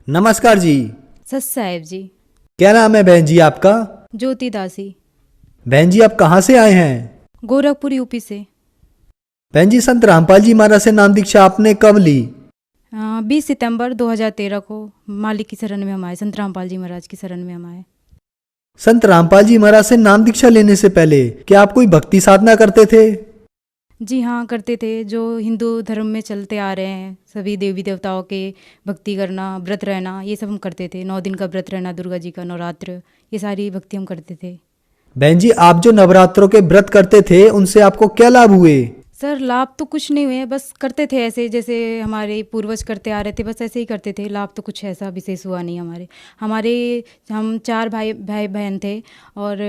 नमस्कार जी। सत साहेब जी। क्या नाम है बहन जी आपका? ज्योति दासी। बहन जी आप कहाँ से आए हैं? गोरखपुर यूपी से। बहन जी संत रामपाल जी महाराज से नाम दीक्षा आपने कब ली? 20 सितंबर 2013 को मालिक की शरण में हम आए, संत रामपाल जी महाराज की शरण में हम आए। संत रामपाल जी महाराज से नाम दीक्षा लेने से पहले क्या आप कोई भक्ति साधना करते थे? जी हाँ, करते थे। जो हिंदू धर्म में चलते आ रहे हैं, सभी देवी देवताओं के भक्ति करना, व्रत रहना, ये सब हम करते थे। 9 दिन का व्रत रहना, दुर्गा जी का नवरात्र, ये सारी भक्ति हम करते थे। बहन जी आप जो नवरात्रों के व्रत करते थे उनसे आपको क्या लाभ हुए? सर लाभ तो कुछ नहीं हुए, बस करते थे ऐसे जैसे हमारे पूर्वज करते आ रहे थे, बस ऐसे ही करते थे। लाभ तो कुछ ऐसा विशेष हुआ नहीं हमारे हमारे हम 4 भाई भाई बहन थे और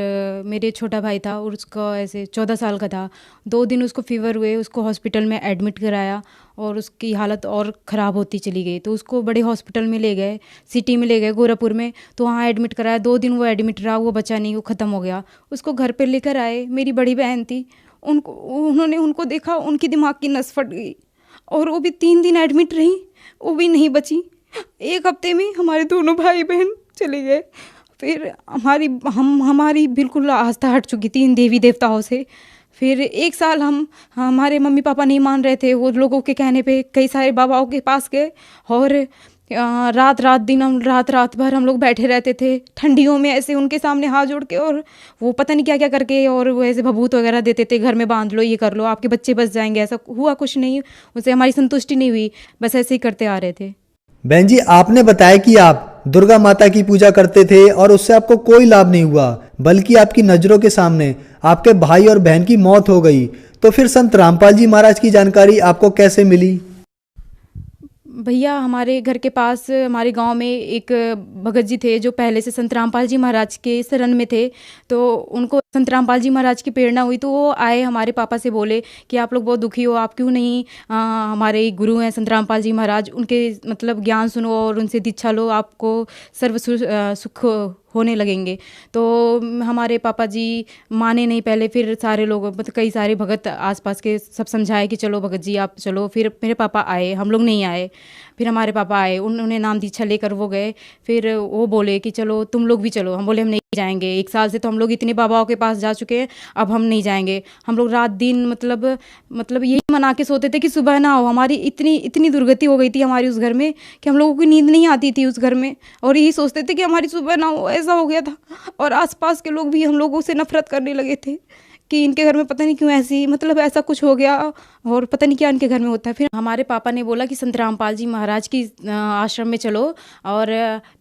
मेरे छोटा भाई था और उसका ऐसे 14 साल का था। 2 दिन उसको फीवर हुए, उसको हॉस्पिटल में एडमिट कराया और उसकी हालत और ख़राब होती चली गई, तो उसको बड़े हॉस्पिटल में ले गए, सिटी में ले गए गोरखपुर में, तो वहाँ एडमिट कराया। 2 दिन वो एडमिट रहा, वो बचा नहीं, वो ख़त्म हो गया। उसको घर पर लेकर आए, मेरी बड़ी बहन थी, उनको देखा, उनकी दिमाग की नस फट गई और वो भी 3 दिन एडमिट रही, वो भी नहीं बची। 1 हफ्ते में हमारे दोनों भाई बहन चले गए। फिर हमारी बिल्कुल आस्था हट चुकी थी इन देवी देवताओं से। फिर 1 साल हमारे मम्मी पापा नहीं मान रहे थे, वो लोगों के कहने पे कई सारे बाबाओं के पास गए और रात भर हम लोग बैठे रहते थे ठंडियों में ऐसे उनके सामने हाथ जोड़ के, और वो पता नहीं क्या क्या करके, और वो ऐसे भभूत वगैरह देते थे, घर में बांध लो, ये कर लो, आपके बच्चे बच जाएंगे। ऐसा हुआ कुछ नहीं, उससे हमारी संतुष्टि नहीं हुई, बस ऐसे ही करते आ रहे थे। बहन जी आपने बताया कि आप दुर्गा माता की पूजा करते थे और उससे आपको कोई लाभ नहीं हुआ, बल्कि आपकी नज़रों के सामने आपके भाई और बहन की मौत हो गई। तो फिर संत रामपाल जी महाराज की जानकारी आपको कैसे मिली? भैया हमारे घर के पास हमारे गांव में एक भगत जी थे जो पहले से संत रामपाल जी महाराज के शरण में थे। तो उनको संत रामपाल जी महाराज की प्रेरणा हुई, तो वो आए हमारे पापा से बोले कि आप लोग बहुत दुखी हो, आप क्यों नहीं हमारे गुरु हैं संत रामपाल जी महाराज, उनके मतलब ज्ञान सुनो और उनसे दीक्षा लो, आपको सुख होने लगेंगे। तो हमारे पापा जी माने नहीं पहले, फिर सारे लोग मतलब कई सारे भगत आसपास के सब समझाए कि चलो भगत जी आप चलो। फिर मेरे पापा आए, हम लोग नहीं आए। फिर हमारे पापा आए, उन्होंने नाम दीक्षा लेकर वो गए। फिर वो बोले कि चलो तुम लोग भी चलो। हम बोले हम नहीं जाएंगे, 1 साल से तो हम लोग इतने बाबाओं के पास जा चुके हैं, अब हम नहीं जाएंगे। हम लोग रात दिन मतलब यही मना के सोते थे कि सुबह ना हो। हमारी इतनी इतनी दुर्गति हो गई थी हमारी उस घर में कि हम लोगों की नींद नहीं आती थी उस घर में, और यही सोचते थे कि हमारी सुबह ना हो, ऐसा हो गया था। और आसपास के लोग भी हम लोगों से नफरत करने लगे थे कि इनके घर में पता नहीं क्यों ऐसी मतलब ऐसा कुछ हो गया और पता नहीं क्या इनके घर में होता है। फिर हमारे पापा ने बोला कि संत रामपाल जी महाराज की आश्रम में चलो, और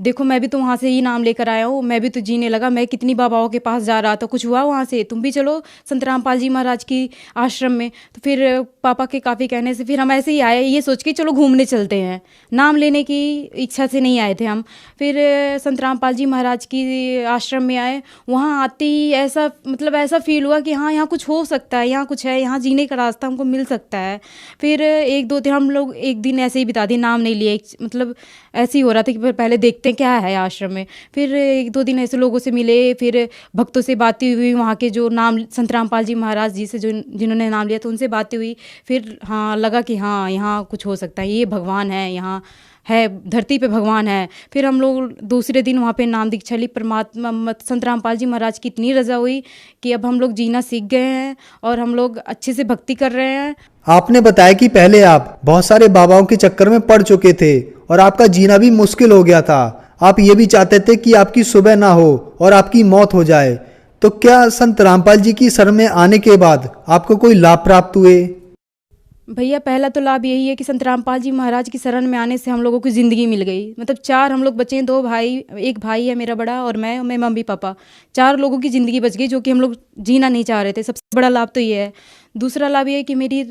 देखो मैं भी तो वहाँ से ही नाम लेकर आया हूँ, मैं भी तो जीने लगा, मैं कितनी बाबाओं के पास जा रहा था, कुछ हुआ वहाँ से, तुम भी चलो संत रामपाल जी महाराज की आश्रम में। तो फिर पापा के काफ़ी कहने से फिर हम ऐसे ही आए, ये सोच के चलो घूमने चलते हैं, नाम लेने की इच्छा से नहीं आए थे हम। फिर संत रामपाल जी महाराज की आश्रम में आए, वहाँ आते ही ऐसा मतलब ऐसा फील हुआ कि हाँ यहाँ कुछ हो सकता है, यहाँ कुछ है, यहाँ जीने का रास्ता हमको मिल सकता है। फिर 1-2 दिन हम लोग एक दिन ऐसे ही बिता दिए, नाम नहीं लिए, मतलब ऐसे ही हो रहा था कि पहले देखते हैं क्या है आश्रम में। फिर 1-2 दिन ऐसे लोगों से मिले, फिर भक्तों से बातें हुई, वहाँ के जो नाम संत रामपाल जी महाराज जी से जो जिन्होंने नाम लिया तो उनसे बातें हुई। फिर हाँ लगा कि हाँ यहाँ कुछ हो सकता है, ये भगवान है, यहाँ है, धरती पे भगवान है। फिर हम लोग दूसरे दिन वहाँ पे नाम दीक्षा ली। परमात्मा संत रामपाल जी महाराज की इतनी रज़ा हुई कि अब हम लोग जीना सीख गए हैं और हम लोग अच्छे से भक्ति कर रहे हैं। आपने बताया कि पहले आप बहुत सारे बाबाओं के चक्कर में पड़ चुके थे और आपका जीना भी मुश्किल हो गया था। आप ये भी चाहते थे कि आपकी सुबह ना हो और आपकी मौत हो जाए। तो क्या संत रामपाल जी की शरण में आने के बाद आपको कोई लाभ प्राप्त हुए? भैया पहला तो लाभ यही है कि संत रामपाल जी महाराज की शरण में आने से हम लोगों को ज़िंदगी मिल गई। मतलब 4 हम लोग बचे हैं, 2 भाई, एक भाई है मेरा बड़ा और मैं मम्मी पापा, 4 लोगों की ज़िंदगी बच गई जो कि हम लोग जीना नहीं चाह रहे थे। सबसे बड़ा लाभ तो ये है। दूसरा लाभ ये है कि मेरी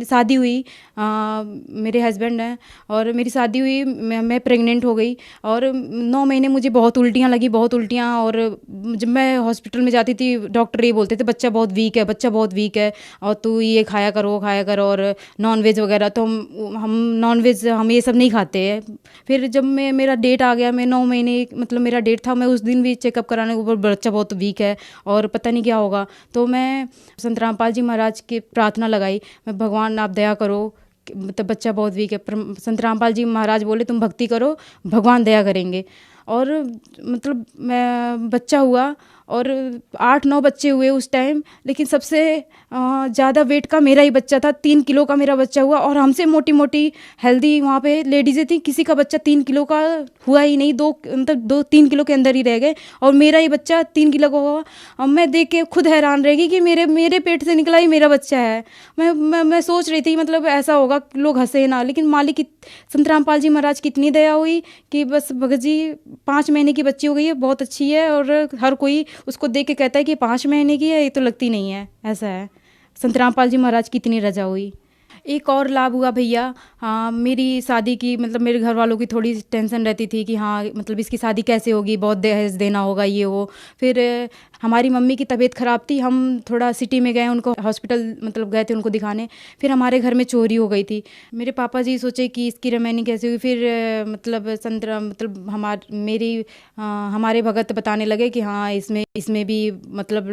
शादी हुई, मेरे हस्बैंड हैं और मेरी शादी हुई, मैं प्रेग्नेंट हो गई और 9 महीने मुझे बहुत उल्टियाँ लगी, बहुत उल्टियाँ। और जब मैं हॉस्पिटल में जाती थी डॉक्टर ये बोलते थे बच्चा बहुत वीक है, बच्चा बहुत वीक है और तू ये खाया कर वो खाया कर, और नॉन वेज वगैरह। तो हम नॉन वेज हम ये सब नहीं खाते हैं। फिर जब मेरा डेट आ गया, मैं 9 महीने मतलब मेरा डेट था, मैं उस दिन भी चेकअप कराने के ऊपर बच्चा बहुत वीक है और पता नहीं क्या होगा। तो मैं संत रामपाल जी महाराज की प्रार्थना लगाई, मैं भगवान आप दया करो मतलब बच्चा बहुत वीक है, पर संत रामपाल जी महाराज बोले तुम भक्ति करो, भगवान दया करेंगे। और मतलब मैं बच्चा हुआ और 8-9 बच्चे हुए उस टाइम, लेकिन सबसे ज़्यादा वेट का मेरा ही बच्चा था। 3 किलो का मेरा बच्चा हुआ, और हमसे मोटी मोटी हेल्दी वहाँ पे लेडीज़ें थी, किसी का बच्चा 3 किलो का हुआ ही नहीं। 2-3 किलो के अंदर ही रह गए, और मेरा ही बच्चा 3 किलो का हुआ। अब मैं देख के खुद हैरान रह गई कि मेरे पेट से निकला ही मेरा बच्चा है। मैं सोच रही थी मतलब ऐसा होगा, लोग हंसे ना, लेकिन मालिक की, संत रामपाल जी महाराज की इतनी दया हुई कि बस भगत जी 5 महीने की बच्ची हो गई है, बहुत अच्छी है, और हर कोई उसको देख के कहता है कि 5 महीने की है, ये तो लगती नहीं है, ऐसा है। संत रामपाल जी महाराज की इतनी रजा हुई। एक और लाभ हुआ भैया, हाँ, मेरी शादी की मतलब मेरे घर वालों की थोड़ी टेंशन रहती थी कि हाँ मतलब इसकी शादी कैसे होगी, बहुत दहेज देना होगा ये वो। फिर हमारी मम्मी की तबीयत ख़राब थी, हम थोड़ा सिटी में गए, उनको हॉस्पिटल मतलब गए थे उनको दिखाने। फिर हमारे घर में चोरी हो गई थी। मेरे पापा जी सोचे कि इसकी रिमेनिंग कैसे हुई। फिर मतलब मतलब हमारे भगत बताने लगे कि हाँ इसमें भी मतलब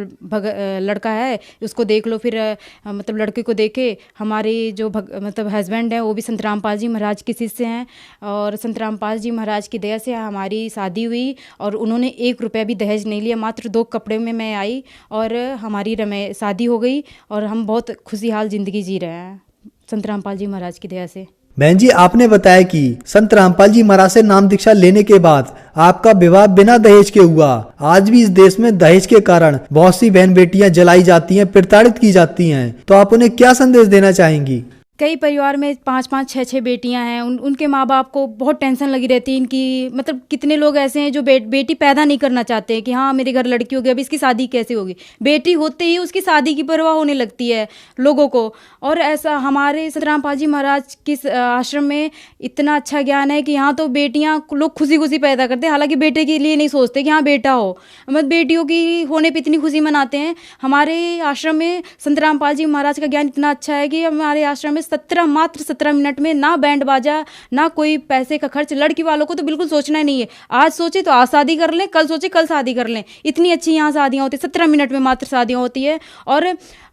लड़का है, उसको देख लो। फिर मतलब लड़के को देखे, हमारे जो मतलब हस्बैंड है वो भी संत रामपाल जी महाराज के शिष्य हैं, और संत रामपाल जी महाराज की दया से हमारी शादी हुई, और उन्होंने 1 रुपया भी दहेज नहीं लिया। मात्र 2 कपड़े में मैं आई और हमारी शादी हो गई, और हम बहुत खुशहाल ज़िंदगी जी रहे हैं संत रामपाल जी महाराज की दया से। बहन जी, आपने बताया कि संत रामपाल जी महाराज से नाम दीक्षा लेने के बाद आपका विवाह बिना दहेज के हुआ। आज भी इस देश में दहेज के कारण बहुत सी बहन बेटियां जलाई जाती हैं, प्रताड़ित की जाती हैं, तो आप उन्हें क्या संदेश देना चाहेंगी? कई परिवार में 5-5, 6-6 बेटियां हैं, उनके माँ बाप को बहुत टेंशन लगी रहती है इनकी। मतलब कितने लोग ऐसे हैं जो बेटी पैदा नहीं करना चाहते हैं कि हाँ मेरे घर लड़की हो गई, अभी इसकी शादी कैसे होगी। बेटी होते ही उसकी शादी की परवाह होने लगती है लोगों को। और ऐसा हमारे संत रामपाल जी महाराज के आश्रम में इतना अच्छा ज्ञान है कि यहाँ तो बेटियाँ लोग खुशी खुशी पैदा करते हैं, हालांकि बेटे के लिए नहीं सोचते कि हाँ बेटा हो, मतलब बेटियों की होने पर इतनी खुशी मनाते हैं। हमारे आश्रम में संत रामपाल जी महाराज का ज्ञान इतना अच्छा है कि हमारे आश्रम में मात्र 17 मिनट में ना बैंड बाजा, ना कोई पैसे का खर्च। लड़की वालों को तो बिल्कुल सोचना ही नहीं है, आज सोचे तो आज शादी कर लें, कल सोचे कल शादी कर लें। इतनी अच्छी यहाँ शादियाँ होती है, 17 मिनट में मात्र शादियाँ होती है। और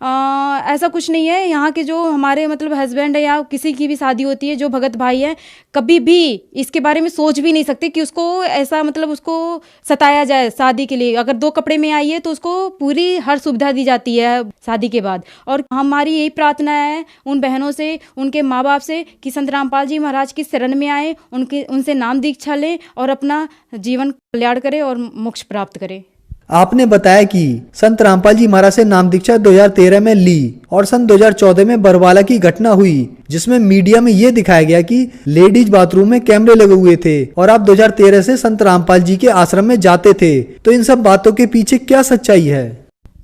ऐसा कुछ नहीं है, यहाँ के जो हमारे मतलब हस्बैंड है या किसी की भी शादी होती है, जो भगत भाई है, कभी भी इसके बारे में सोच भी नहीं सकते कि उसको ऐसा मतलब उसको सताया जाए शादी के लिए। अगर 2 कपड़े में आई है तो उसको पूरी हर सुविधा दी जाती है शादी के बाद। और हमारी यही प्रार्थना है उन बहनों से, उनके माँ बाप से, कि संत रामपाल जी महाराज की शरण में आए, उनसे नाम दीक्षा लें और अपना जीवन कल्याण करें और मोक्ष प्राप्त करें। आपने बताया कि संत रामपाल जी महाराज से नाम दीक्षा 2013 में ली, और सन 2014 में बरवाला की घटना हुई, जिसमें मीडिया में ये दिखाया गया कि लेडीज बाथरूम में कैमरे लगे हुए थे, और आप 2013 से संत रामपाल जी के आश्रम में जाते थे। तो इन सब बातों के पीछे क्या सच्चाई है?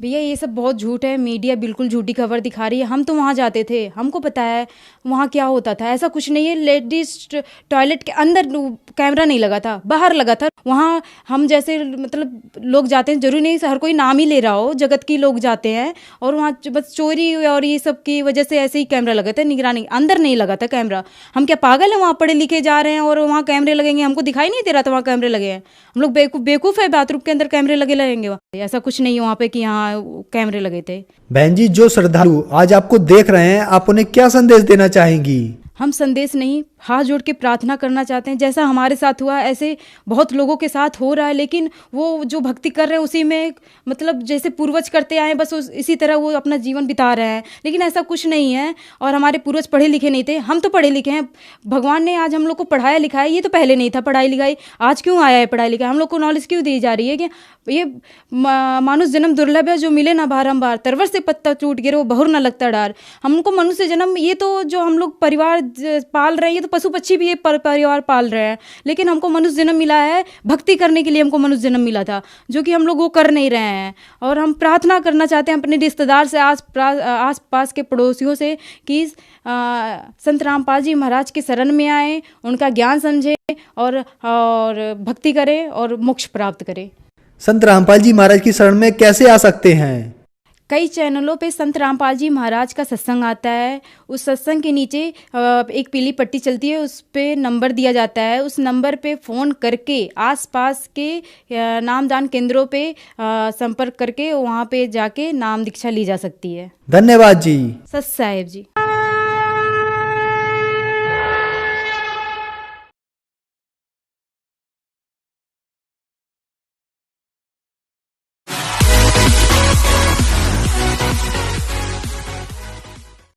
भैया ये सब बहुत झूठ है, मीडिया बिल्कुल झूठी खबर दिखा रही है। हम तो वहाँ जाते थे, हमको पता है वहाँ क्या होता था। ऐसा कुछ नहीं है, लेडीज टॉयलेट के अंदर कैमरा नहीं लगा था, बाहर लगा था। वहाँ हम जैसे मतलब लोग जाते हैं, जरूरी नहीं हर कोई नाम ही ले रहा हो, जगत की लोग जाते हैं, और वहाँ बस चोरी और ये सब की वजह से ऐसे ही कैमरा लगा था, निगरानी। अंदर नहीं लगा था कैमरा। हम क्या पागल है, वहाँ पढ़े लिखे जा रहे हैं और वहाँ कैमरे लगेंगे? हमको दिखाई नहीं दे रहा था वहाँ कैमरे लगे हैं। हम लोग बेवकूफ़ है, बाथरूम के अंदर कैमरे लगे रहेंगे? ऐसा कुछ नहीं है वहाँ पे कि यहाँ कैमरे लगे थे। बहन जी, जो श्रद्धालु आज आपको देख रहे हैं, आप उन्हें क्या संदेश देना चाहेंगी? हम संदेश नहीं, हाथ जोड़ के प्रार्थना करना चाहते हैं। जैसा हमारे साथ हुआ ऐसे बहुत लोगों के साथ हो रहा है, लेकिन वो जो भक्ति कर रहे हैं उसी में मतलब जैसे पूर्वज करते आए बस इसी तरह वो अपना जीवन बिता रहे हैं। लेकिन ऐसा कुछ नहीं है, और हमारे पूर्वज पढ़े लिखे नहीं थे, हम तो पढ़े लिखे हैं। भगवान ने आज हम लोग को पढ़ाया लिखाया, ये तो पहले नहीं था पढ़ाई लिखाई। आज क्यों आया है पढ़ाई लिखाई? हम लोग को नॉलेज क्यों दी जा रही है कि ये मानुष जन्म दुर्लभ है, जो मिले ना बारंबार। तरवर से पत्ता टूट गिरे वो बहुर ना लगता डार। हमको मनुष्य जन्म, ये तो जो हम लोग परिवार पाल रहे हैं, ये तो पशु पक्षी भी ये परिवार पाल रहे हैं, लेकिन हमको मनुष्य जन्म मिला है भक्ति करने के लिए। हमको मनुष्य जन्म मिला था, जो कि हम लोग वो कर नहीं रहे हैं। और हम प्रार्थना करना चाहते हैं अपने रिश्तेदार से, आस पास के पड़ोसियों से, कि संत रामपाल जी महाराज के शरण में आए, उनका ज्ञान समझे और भक्ति करें और मोक्ष प्राप्त करें। संत रामपाल जी महाराज की शरण में कैसे आ सकते हैं? कई चैनलों पे संत रामपाल जी महाराज का सत्संग आता है। उस सत्संग के नीचे एक पीली पट्टी चलती है, उस पे नंबर दिया जाता है। उस नंबर पे फ़ोन करके आसपास के नामदान केंद्रों पे संपर्क करके वहाँ पे जाके नाम दीक्षा ली जा सकती है। धन्यवाद जी। सत साहेब जी।